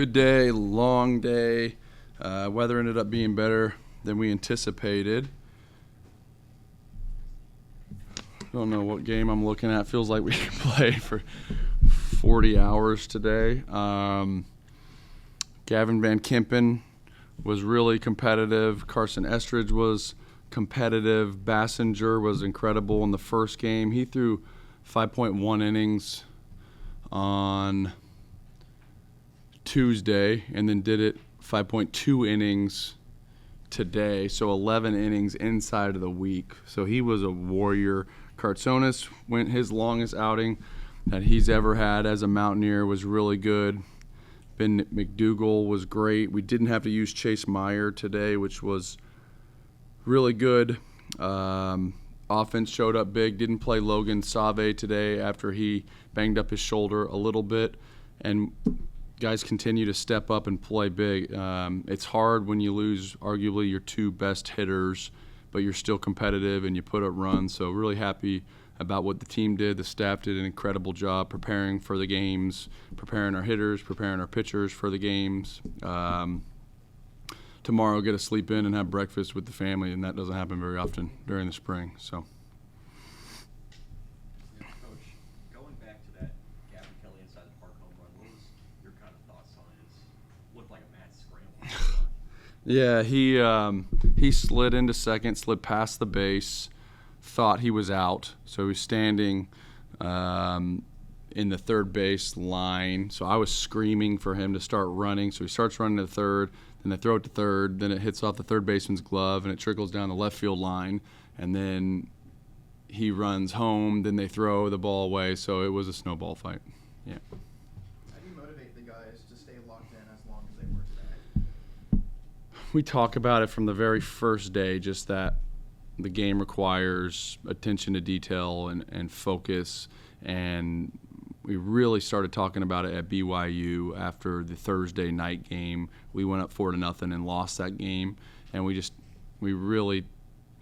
Good day, long day. Weather ended up being better than we anticipated. Don't know what game I'm looking at. Feels like we can play for 40 hours today. Gavin Van Kimpen was really competitive. Carson Estridge was competitive. Bassinger was incredible in the first game. He threw 5.1 innings on Tuesday and then did it 5.2 innings today, so 11 innings inside of the week. So he was a warrior. Cartsonis went his longest outing that he's ever had as a Mountaineer, was really good. Ben McDougal was great. We didn't have to use Chase Meyer today, which was really good. Offense showed up big. Didn't play Logan Save today after he banged up his shoulder a little bit. And guys continue to step up and play big. It's hard when you lose arguably your two best hitters, but you're still competitive and you put up runs. So really happy about what the team did. The staff did an incredible job preparing for the games, preparing our hitters, preparing our pitchers for the games. Tomorrow get to sleep in and have breakfast with the family, and that doesn't happen very often during the spring. So. Coach, going back to that Gavin Kelly inside the park home run, what was your kind of thoughts on it? Looked like a mad scramble. Yeah, he slid into second, slid past the base, thought he was out, so he was standing in the third base line. So I was screaming for him to start running. So he starts running to third, then they throw it to third, then it hits off the third baseman's glove, and it trickles down the left field line, and then he runs home, then they throw the ball away. So it was a snowball fight. Yeah. How do you motivate the guys to stay locked in as long as they were today? We talk about it from the very first day, just that the game requires attention to detail and focus, and we really started talking about it at BYU after the Thursday night game. We went up 4-0 and lost that game, and we really,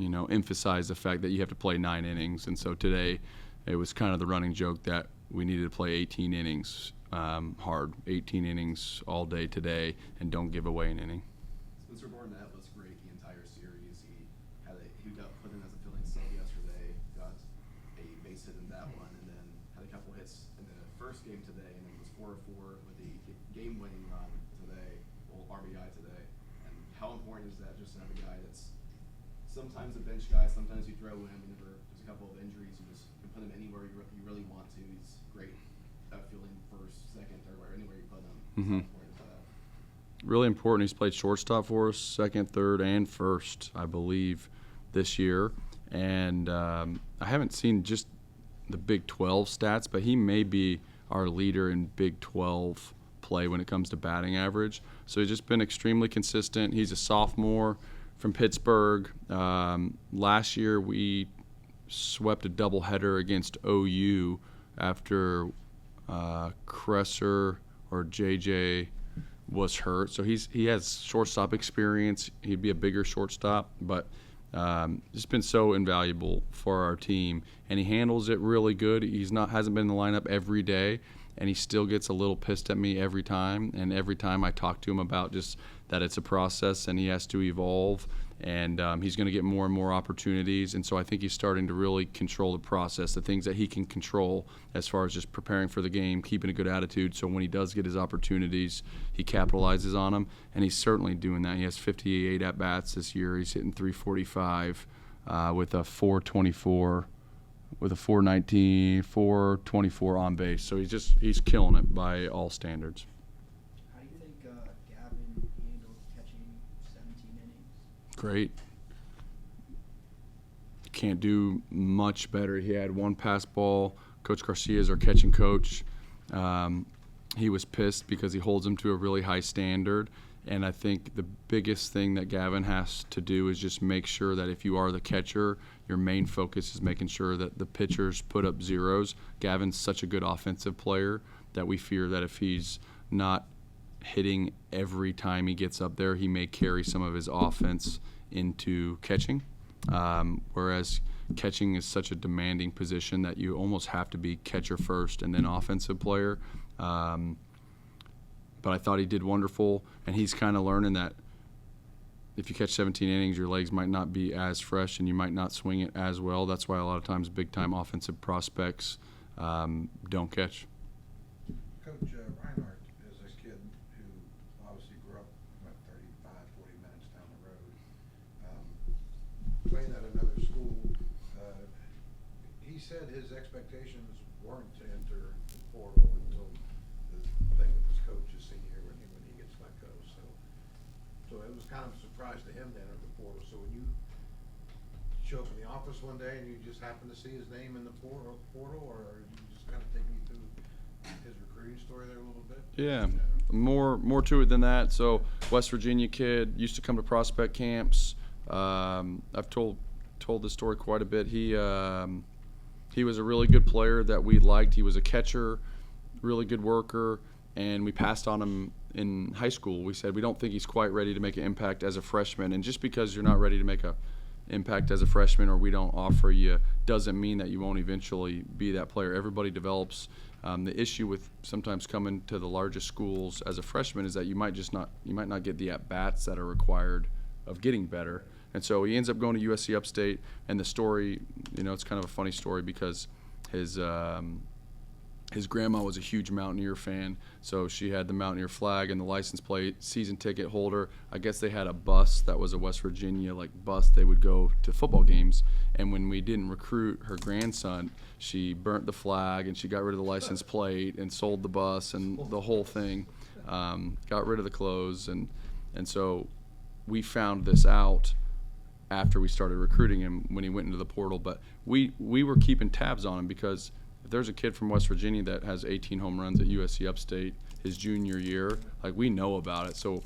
emphasized the fact that you have to play 9 innings. And so today, it was kind of the running joke that we needed to play 18 innings hard, 18 innings all day today, and don't give away an inning. Spencer Barnett was great the entire series. He got put in as a filling sub yesterday, got a base hit in that one, and then had a couple hits in the first game today, and then was 4-4 with the game-winning run today, RBI today. And how important is that just to have a guy that's sometimes a bench guy, sometimes you throw him whenever there's a couple of injuries, you just can put him anywhere you really want to. He's great at fielding first, second, third, anywhere you put him. Mm-hmm. How important is that? Really important. He's played shortstop for us, second, third, and first, I believe, this year. And I haven't seen just the Big 12 stats, but he may be our leader in Big 12 play when it comes to batting average. So he's just been extremely consistent. He's a sophomore from Pittsburgh. Last year we swept a doubleheader against OU after Cresser or JJ was hurt. So he has shortstop experience. He'd be a bigger shortstop, but just been so invaluable for our team. And he handles it really good. Hasn't been in the lineup every day, and he still gets a little pissed at me every time. And every time I talk to him about just that it's a process and he has to evolve, and he's going to get more and more opportunities. And so I think he's starting to really control the process, the things that he can control as far as just preparing for the game, keeping a good attitude. So when he does get his opportunities, he capitalizes on them, and he's certainly doing that. He has 58 at-bats this year. He's hitting 345 with a 424, with a 419, 424 on base. So he's killing it by all standards. How do you think Gavin handled catching 17 innings? Great. Can't do much better. He had one pass ball. Coach Garcia is our catching coach. He was pissed because he holds him to a really high standard. And I think the biggest thing that Gavin has to do is just make sure that if you are the catcher, your main focus is making sure that the pitchers put up zeros. Gavin's such a good offensive player that we fear that if he's not hitting every time he gets up there, he may carry some of his offense into catching. Whereas catching is such a demanding position that you almost have to be catcher first and then offensive player. But but I thought he did wonderful, and he's kind of learning that if you catch 17 innings, your legs might not be as fresh and you might not swing it as well. That's why a lot of times big-time offensive prospects don't catch. Coach Reinhardt is a kid who obviously grew up, 35, 40 minutes down the road. Playing at another school, he said his expectations weren't to enter the portal until the thing with his coach his senior year when he gets let go. So it was kind of a surprise to him to enter the portal. So when you show up in the office one day and you just happen to see his name in the portal, or you just kind of take me through his recruiting story there a little bit? Yeah, more to it than that. So West Virginia kid, used to come to prospect camps. I've told this story quite a bit. He was a really good player that we liked. He was a catcher, really good worker, and we passed on him in high school. We said we don't think he's quite ready to make an impact as a freshman, and just because you're not ready to make an impact as a freshman or we don't offer you doesn't mean that you won't eventually be that player. Everybody develops. The issue with sometimes coming to the largest schools as a freshman is that you might not get the at-bats that are required of getting better. And so he ends up going to USC Upstate, and the story, it's kind of a funny story because his grandma was a huge Mountaineer fan, so she had the Mountaineer flag and the license plate, season ticket holder. I guess they had a bus that was a West Virginia bus. They would go to football games, and when we didn't recruit her grandson, she burnt the flag and she got rid of the license plate and sold the bus and the whole thing, got rid of the clothes, and so we found this out after we started recruiting him when he went into the portal. But we were keeping tabs on him because if there's a kid from West Virginia that has 18 home runs at USC Upstate his junior year, we know about it. So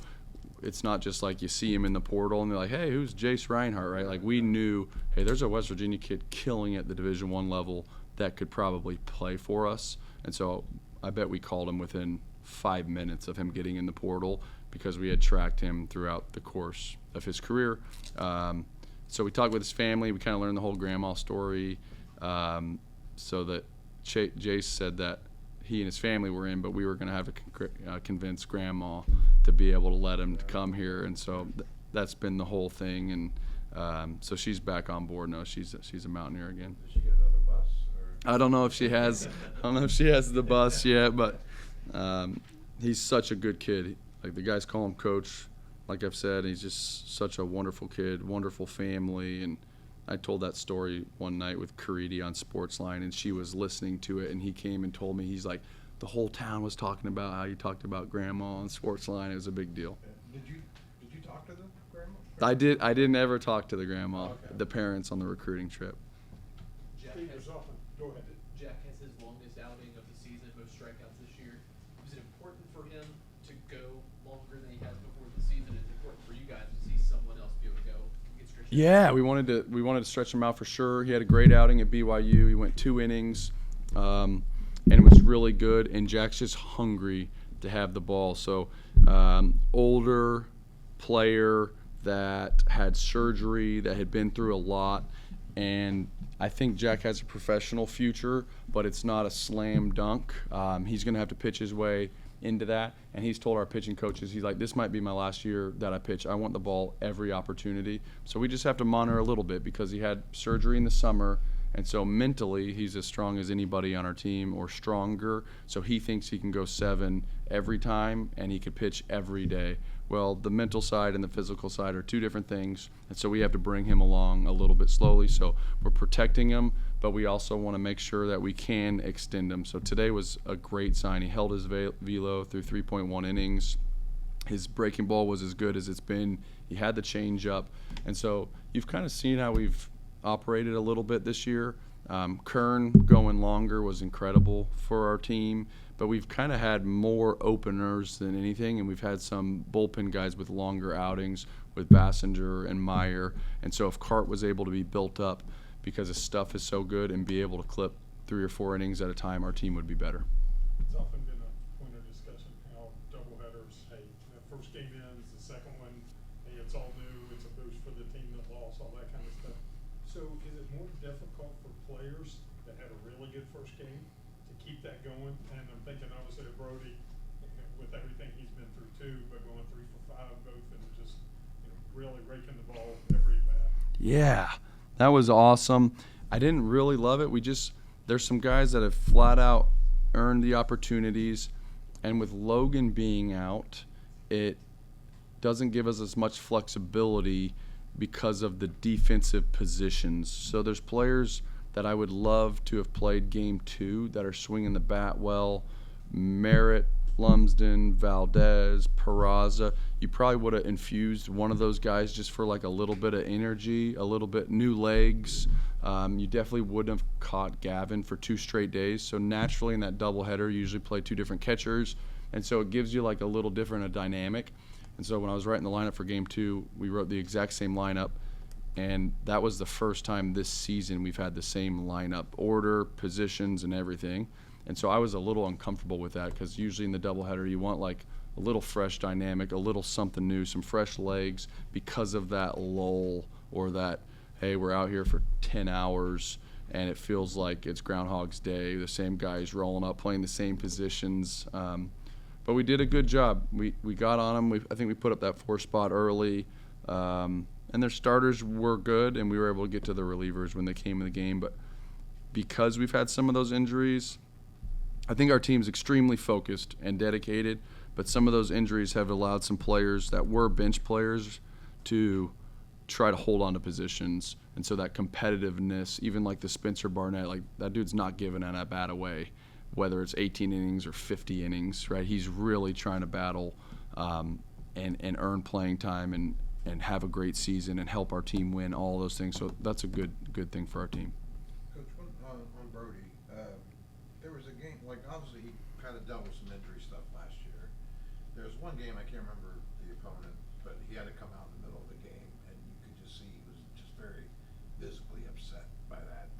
it's not just you see him in the portal and they're like, hey, who's Jace Reinhardt, right? We knew, hey, there's a West Virginia kid killing at the Division I level that could probably play for us. And so I bet we called him within 5 minutes of him getting in the portal because we had tracked him throughout the course of his career. So we talked with his family. We kind of learned the whole grandma story, so that Jace said that he and his family were in, but we were going to have to convince grandma to be able to let him come here. And so that's been the whole thing. And so she's back on board now. She's a Mountaineer again. Did she get another bus? Or? I don't know if she has. I don't know if she has the bus yet, but he's such a good kid. The guys call him Coach. Like I've said, he's just such a wonderful kid, wonderful family. And I told that story one night with Caridi on Sportsline, and she was listening to it, and he came and told me, he's like, the whole town was talking about how you talked about Grandma on Sportsline. It was a big deal. Did you talk to the grandma? I didn't ever talk to the grandma, Okay. the parents on the recruiting trip. Jack Steve has, was often. Go ahead. Jack has his longest outing of the season, most strikeouts this year. Was it important for him to go longer than he has before the season? It's important for you guys to see someone else be able to go get stretched out? Yeah, we wanted to stretch him out for sure. He had a great outing at BYU. He went 2 innings, and it was really good. And Jack's just hungry to have the ball. So older player that had surgery, that had been through a lot, and I think Jack has a professional future, but it's not a slam dunk. He's going to have to pitch his way into that, and he's told our pitching coaches, he's like, this might be my last year that I pitch. I want the ball every opportunity. So we just have to monitor a little bit because he had surgery in the summer, and so mentally he's as strong as anybody on our team or stronger. So he thinks he can go 7 every time and he could pitch every day. Well, the mental side and the physical side are 2 different things, and so we have to bring him along a little bit slowly. So we're protecting him, but we also want to make sure that we can extend him. So today was a great sign. He held his velo through 3.1 innings. His breaking ball was as good as it's been. He had the change-up. And so you've kind of seen how we've operated a little bit this year. Kern going longer was incredible for our team, but we've kind of had more openers than anything, and we've had some bullpen guys with longer outings with Bassinger and Meyer. And so if Cart was able to be built up because his stuff is so good and be able to clip 3 or 4 innings at a time, our team would be better. It's often been a point of discussion how doubleheaders, hey, the first game ends, the second one, hey, it's all new, it's a boost for the team that lost, all that kind of stuff. So is it more difficult for players that had a really good first game to keep that going? And I'm thinking obviously of Brody with everything he's been through too, but going 3 for 5 both and just, really raking the ball every at bat. Yeah, that was awesome. I didn't really love it. There's some guys that have flat out earned the opportunities, and with Logan being out, it doesn't give us as much flexibility because of the defensive positions. So there's players that I would love to have played game 2 that are swinging the bat well. Merritt, Lumsden, Valdez, Peraza. You probably would have infused one of those guys just for like a little bit of energy, a little bit new legs. You definitely wouldn't have caught Gavin for 2 straight days. So naturally in that doubleheader, you usually play 2 different catchers. And so it gives you like a little different a dynamic. And so when I was writing the lineup for game 2, we wrote the exact same lineup. And that was the first time this season we've had the same lineup, order, positions, and everything. And so I was a little uncomfortable with that because usually in the doubleheader you want like a little fresh dynamic, a little something new, some fresh legs because of that lull or that, hey, we're out here for 10 hours and it feels like it's Groundhog's Day. The same guys rolling up, playing the same positions. But we did a good job. We got on them. I think we put up that 4 spot early. And their starters were good, and we were able to get to the relievers when they came in the game. But because we've had some of those injuries, I think our team's extremely focused and dedicated, but some of those injuries have allowed some players that were bench players to try to hold on to positions. And so that competitiveness, even like the Spencer Barnett, like that dude's not giving an at-bat away, whether it's 18 innings or 50 innings, right? He's really trying to battle and earn playing time and have a great season and help our team win, all those things. So that's a good thing for our team. Coach, on Brody, there was a game, like obviously he kind of dealt with some injury stuff last year. There was one game, I can't remember the opponent, but he had to come out in the middle of the game, and you could just see he was just very visibly upset by that.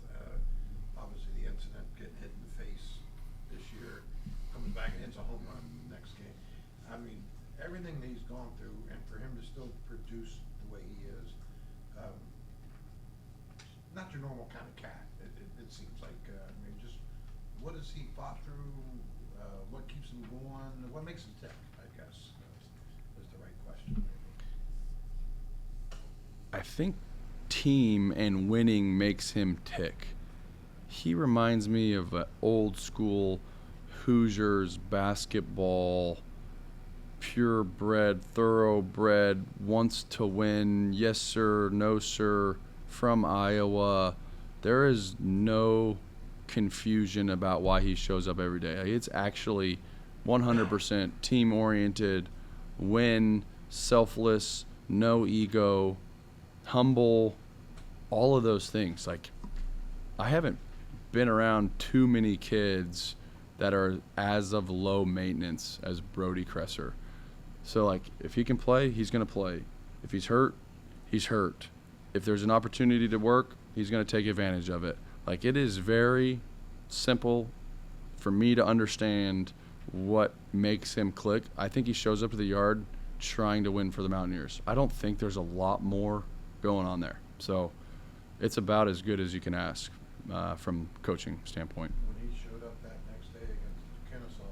Obviously the incident, getting hit in the face this year, comes back and hits a home run next game. I mean, everything that he's gone through, and for him to still produce the way he is, not your normal kind of cat. It seems like. I mean, just what has he fought through? What keeps him going? What makes him tick? I guess is the right question. I think team and winning makes him tick. He reminds me of an old school Hoosiers basketball, purebred, thoroughbred, wants to win, yes sir, no sir, from Iowa. There is no confusion about why he shows up every day. It's actually 100% team-oriented, win, selfless, no ego, humble, all of those things. Like, I haven't been around too many kids that are as of low maintenance as Brody Cresser. So, like, if he can play, he's going to play. If he's hurt, he's hurt. If there's an opportunity to work, he's going to take advantage of it. Like, it is very simple for me to understand what makes him click. I think he shows up to the yard trying to win for the Mountaineers. I don't think there's a lot more going on there. So it's about as good as you can ask from coaching standpoint. When he showed up that next day against Kennesaw,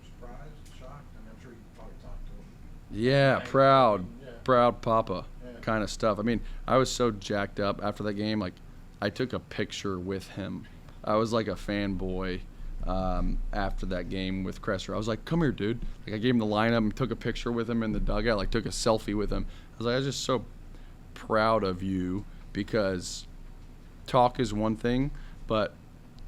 surprised, shocked, and I'm sure you probably talked to him. Yeah, Yeah. proud papa Yeah. kind of stuff. I mean, I was so jacked up after that game. Like, I took a picture with him. I was like a fanboy after that game with Cresser. I was like, come here, dude. Like, I gave him the lineup and took a picture with him in the dugout, like took a selfie with him. I was like, I was just so proud of you, because talk is one thing, but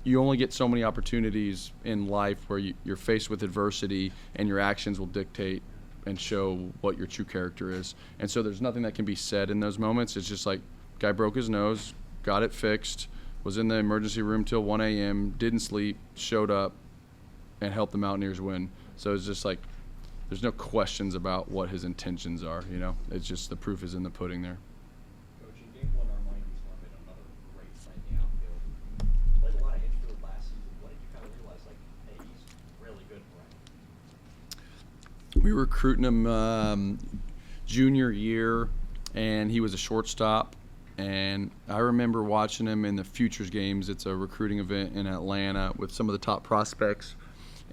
you only get so many opportunities in life where you're faced with adversity, and your actions will dictate and show what your true character is. And so there's nothing that can be said in those moments. It's just like, guy broke his nose, got it fixed, was in the emergency room till 1 a.m., didn't sleep, showed up, and helped the Mountaineers win. So it's just like, there's no questions about what his intentions are, you know? It's just the proof is in the pudding there. Coach, in game 1, Armani's London, another great fight in the outfield. Played a lot of infield last season. What did you kind of realize, like, hey, he's really good for him? We were recruiting him junior year, and he was a shortstop. And I remember watching him in the Futures games. It's a recruiting event in Atlanta with some of the top prospects.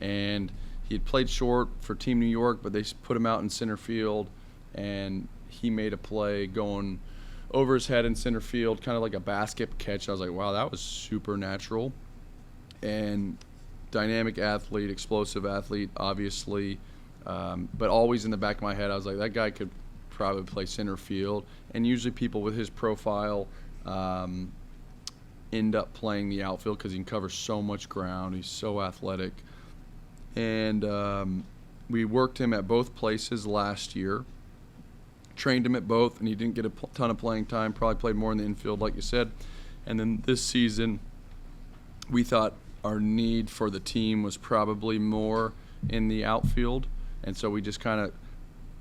And he He'd played short for Team New York, but they put him out in center field, and he made a play going over his head in center field, kind of like a basket catch. I was like, wow, that was supernatural. And dynamic athlete, explosive athlete, obviously. But always in the back of my head, I was like, that guy could probably play center field. And usually people with his profile end up playing the outfield because he can cover so much ground. He's so athletic. And we worked him at both places last year, trained him at both, and he didn't get a ton of playing time, probably played more in the infield, like you said. And then this season, we thought our need for the team was probably more in the outfield, and so we just kind of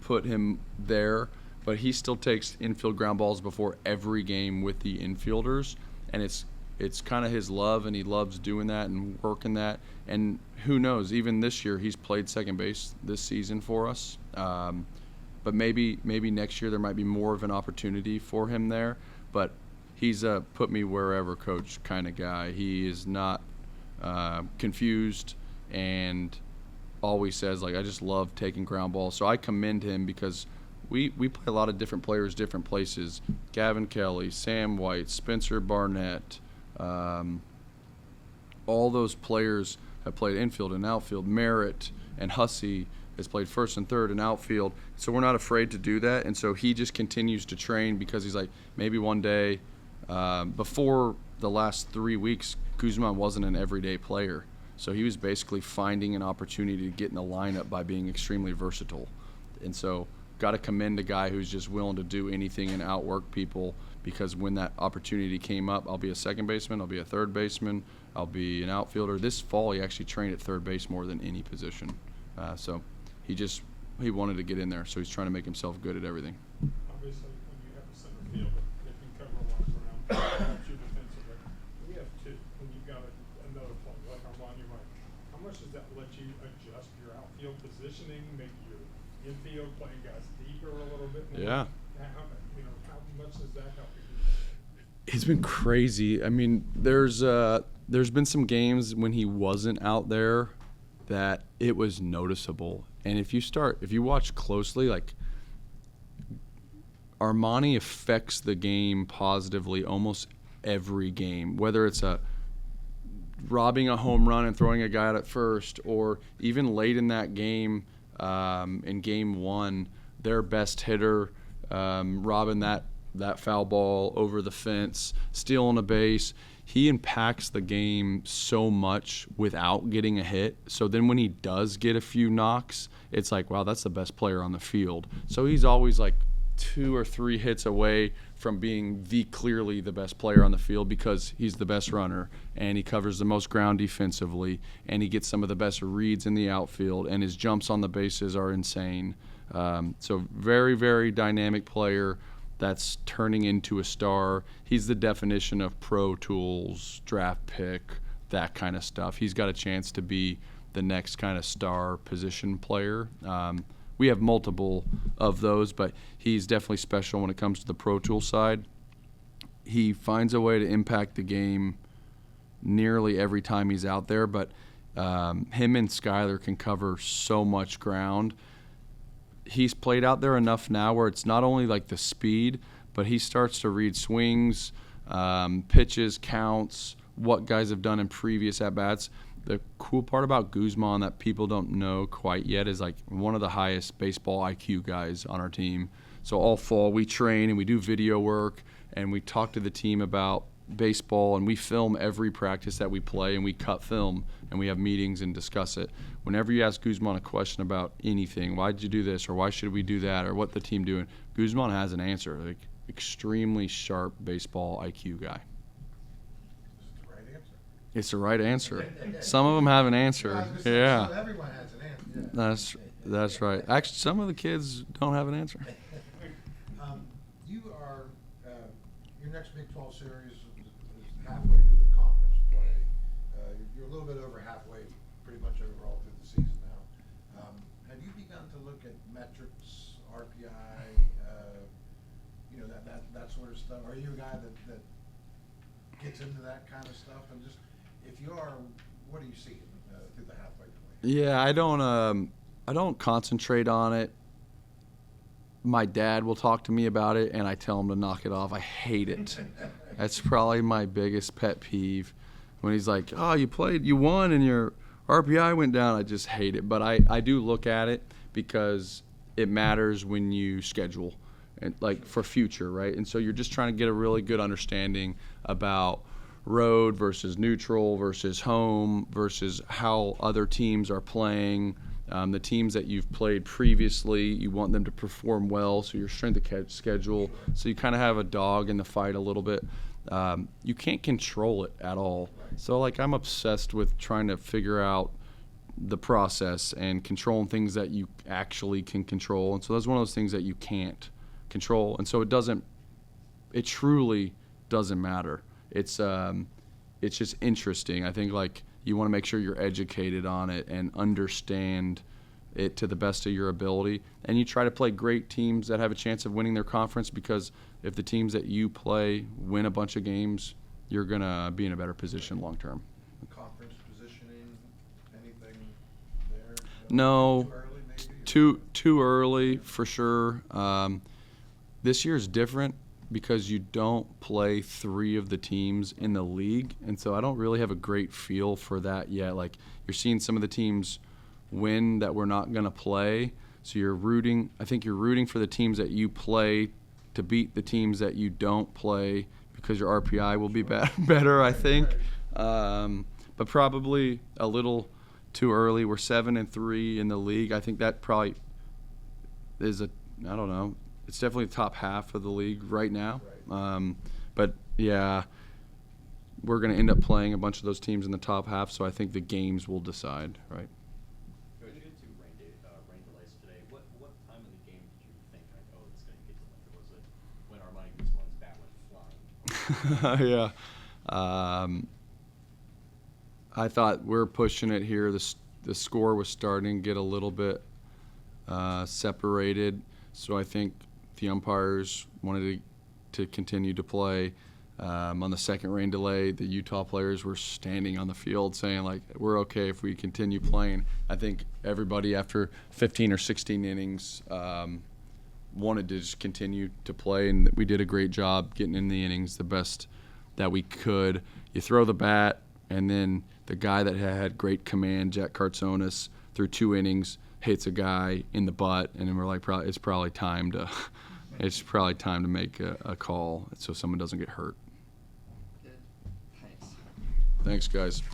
put him there. But he still takes infield ground balls before every game with the infielders, and it's kind of his love, and he loves doing that and working that. And who knows, even this year he's played second base this season for us. But maybe next year there might be more of an opportunity for him there. But he's a put me wherever coach kind of guy. He is not confused and always says, like, I just love taking ground balls. So I commend him because we play a lot of different players different places. Gavin Kelly, Sam White, Spencer Barnett, all those players have played infield and outfield. Merritt and Hussey has played first and third and outfield. So we're not afraid to do that. And so he just continues to train because he's like, maybe one day, before the last 3 weeks, Guzman wasn't an everyday player. So he was basically finding an opportunity to get in the lineup by being extremely versatile. And so got to commend a guy who's just willing to do anything and outwork people, because when that opportunity came up, I'll be a second baseman, I'll be a third baseman, I'll be an outfielder. This fall he actually trained at third base more than any position. So he wanted to get in there, so he's trying to make himself good at everything. Obviously, when you have a center fielder that can cover a lot of ground, it helps you defensively. We have two. When you've got another player like Armani Wright, how much does that let you adjust your outfield positioning, maybe your infield, playing guys deeper a little bit more? Yeah. How much does that help you? It's been crazy. I mean, there's been some games when he wasn't out there that it was noticeable. And if you watch closely, like, Armani affects the game positively almost every game, whether it's robbing a home run and throwing a guy out at first, or even late in that game, in game one, their best hitter, robbing that foul ball over the fence, stealing a base. He impacts the game so much without getting a hit. So then when he does get a few knocks, it's like, wow, that's the best player on the field. So he's always like 2 or 3 hits away from being clearly the best player on the field, because he's the best runner and he covers the most ground defensively and he gets some of the best reads in the outfield, and his jumps on the bases are insane. So very, very dynamic player that's turning into a star. He's the definition of pro tools, draft pick, that kind of stuff. He's got a chance to be the next kind of star position player. We have multiple of those, but he's definitely special when it comes to the pro tool side. He finds a way to impact the game nearly every time he's out there, but him and Skyler can cover so much ground. He's played out there enough now where it's not only like the speed, but he starts to read swings, pitches, counts, what guys have done in previous at-bats. The cool part about Guzman that people don't know quite yet is, like, one of the highest baseball IQ guys on our team. So all fall we train and we do video work and we talk to the team about baseball, and we film every practice that we play, and we cut film and we have meetings and discuss it. Whenever you ask Guzman a question about anything, why did you do this, or why should we do that, or what the team doing, Guzman has an answer. Like, extremely sharp baseball IQ guy. It's the right answer. Some of them have an answer. Yeah. So everyone has an answer. That's right. Actually, some of the kids don't have an answer. You are, your next Big 12 series is halfway through the conference play. You're a little bit over halfway, pretty much overall through the season now. Have you begun to look at metrics, RPI, that sort of stuff? Are you a guy that gets into that kind of stuff? And just, if you are, what do you see through the halfway point? Yeah, I don't concentrate on it. My dad will talk to me about it, and I tell him to knock it off. I hate it. That's probably my biggest pet peeve. When he's like, "Oh, you won, and your RPI went down." I just hate it. But I do look at it because it matters when you schedule, and like for future, right? And so you're just trying to get a really good understanding about road versus neutral versus home versus how other teams are playing. The teams that you've played previously, you want them to perform well, so your strength of schedule. So you kind of have a dog in the fight a little bit. You can't control it at all. So like I'm obsessed with trying to figure out the process and controlling things that you actually can control. And so that's one of those things that you can't control. And so it truly doesn't matter. It's just interesting. I think like you want to make sure you're educated on it and understand it to the best of your ability. And you try to play great teams that have a chance of winning their conference, because if the teams that you play win a bunch of games, you're going to be in a better position long term. Conference positioning, anything there? No, Too early maybe? too early for sure. This year's different because you don't play 3 of the teams in the league, and so I don't really have a great feel for that yet. Like you're seeing some of the teams win that we're not going to play, so I think you're rooting for the teams that you play to beat the teams that you don't play, because your RPI will be better, I think. But probably a little too early. We're 7-3 in the league. I think that probably is I don't know. It's definitely the top half of the league right now. But yeah, we're going to end up playing a bunch of those teams in the top half, so I think the games will decide, right? Coach, you had 2 rain delays today. What time of the game did you think, like, oh, it's going to get delayed? Or was it when Armani Guzman's bat went flying? Yeah. I thought we're pushing it here. The score was starting to get a little bit separated, so I think the umpires wanted to continue to play. On the second rain delay, the Utah players were standing on the field saying, like, we're okay if we continue playing. I think everybody after 15 or 16 innings wanted to just continue to play, and we did a great job getting in the innings the best that we could. You throw the bat, and then the guy that had great command, Jack Kartsonis, through 2 innings, hits a guy in the butt, and then we're like, it's probably time to make a call so someone doesn't get hurt. Good. Thanks. Thanks, guys.